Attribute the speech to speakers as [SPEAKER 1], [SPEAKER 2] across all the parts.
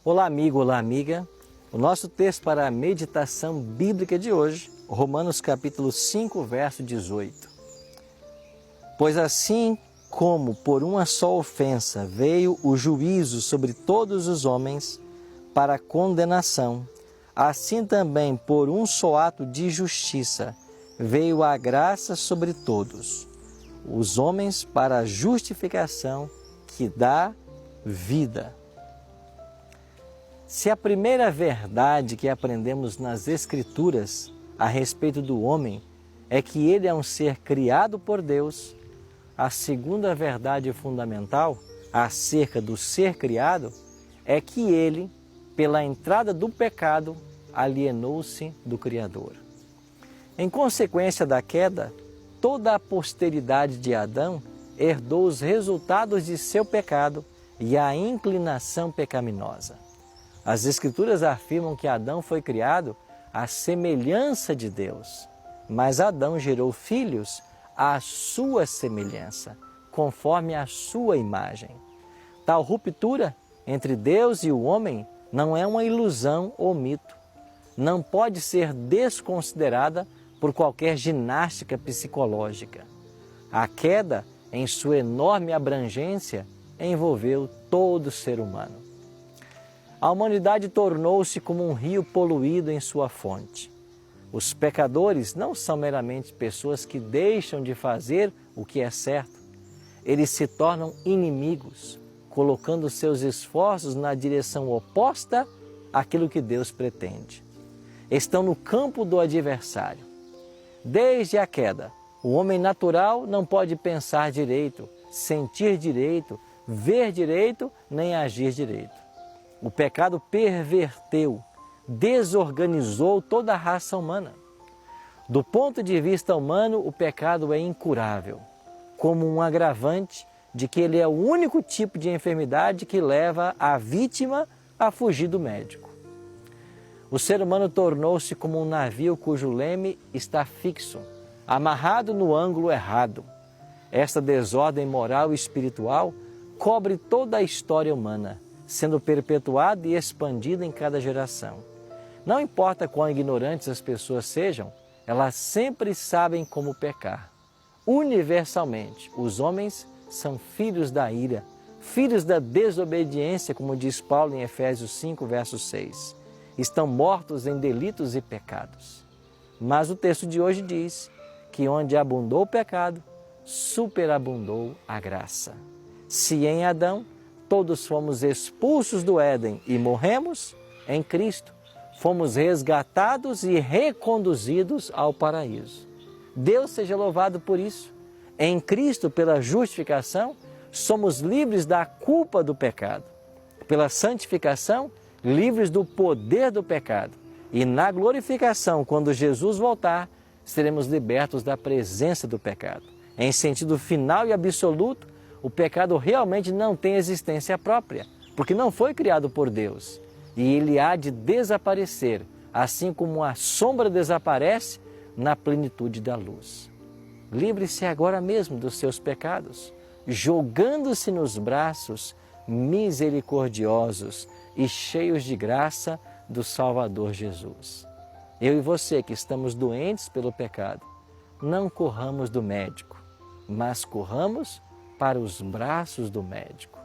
[SPEAKER 1] Olá, amigo, olá, amiga. O nosso texto para a meditação bíblica de hoje, Romanos capítulo 5, verso 18. Pois assim como por uma só ofensa veio o juízo sobre todos os homens para condenação, assim também por um só ato de justiça veio a graça sobre todos, os homens para a justificação que dá vida. Se a primeira verdade que aprendemos nas Escrituras a respeito do homem é que ele é um ser criado por Deus, a segunda verdade fundamental acerca do ser criado é que ele, pela entrada do pecado, alienou-se do Criador. Em consequência da queda, toda a posteridade de Adão herdou os resultados de seu pecado e a inclinação pecaminosa. As Escrituras afirmam que Adão foi criado à semelhança de Deus, mas Adão gerou filhos à sua semelhança, conforme a sua imagem. Tal ruptura entre Deus e o homem não é uma ilusão ou mito. Não pode ser desconsiderada por qualquer ginástica psicológica. A queda, em sua enorme abrangência, envolveu todo ser humano. A humanidade tornou-se como um rio poluído em sua fonte. Os pecadores não são meramente pessoas que deixam de fazer o que é certo. Eles se tornam inimigos, colocando seus esforços na direção oposta àquilo que Deus pretende. Estão no campo do adversário. Desde a queda, o homem natural não pode pensar direito, sentir direito, ver direito, nem agir direito. O pecado perverteu, desorganizou toda a raça humana. Do ponto de vista humano, o pecado é incurável, como um agravante de que ele é o único tipo de enfermidade que leva a vítima a fugir do médico. O ser humano tornou-se como um navio cujo leme está fixo, amarrado no ângulo errado. Esta desordem moral e espiritual cobre toda a história humana, sendo perpetuada e expandida em cada geração. Não importa quão ignorantes as pessoas sejam, elas sempre sabem como pecar. Universalmente, os homens são filhos da ira, filhos da desobediência, como diz Paulo em Efésios 5, verso 6. Estão mortos em delitos e pecados. Mas o texto de hoje diz que onde abundou o pecado, superabundou a graça. Se em Adão todos fomos expulsos do Éden e morremos, em Cristo fomos resgatados e reconduzidos ao paraíso. Deus seja louvado por isso. Em Cristo, pela justificação, somos livres da culpa do pecado. Pela santificação, livres do poder do pecado. E na glorificação, quando Jesus voltar, seremos libertos da presença do pecado. Em sentido final e absoluto, o pecado realmente não tem existência própria, porque não foi criado por Deus. E ele há de desaparecer, assim como a sombra desaparece na plenitude da luz. Livre-se agora mesmo dos seus pecados, jogando-se nos braços misericordiosos e cheios de graça do Salvador Jesus. Eu e você que estamos doentes pelo pecado, não corramos do médico, mas corramos para os braços do médico.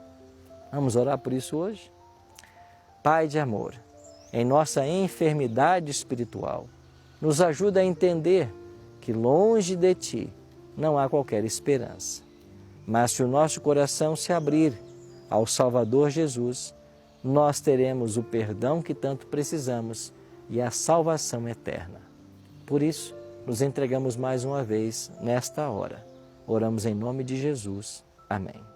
[SPEAKER 1] Vamos orar por isso hoje? Pai de amor, em nossa enfermidade espiritual, nos ajuda a entender que longe de Ti não há qualquer esperança. Mas se o nosso coração se abrir ao Salvador Jesus, nós teremos o perdão que tanto precisamos e a salvação eterna. Por isso, nos entregamos mais uma vez nesta hora. Oramos em nome de Jesus. Amém.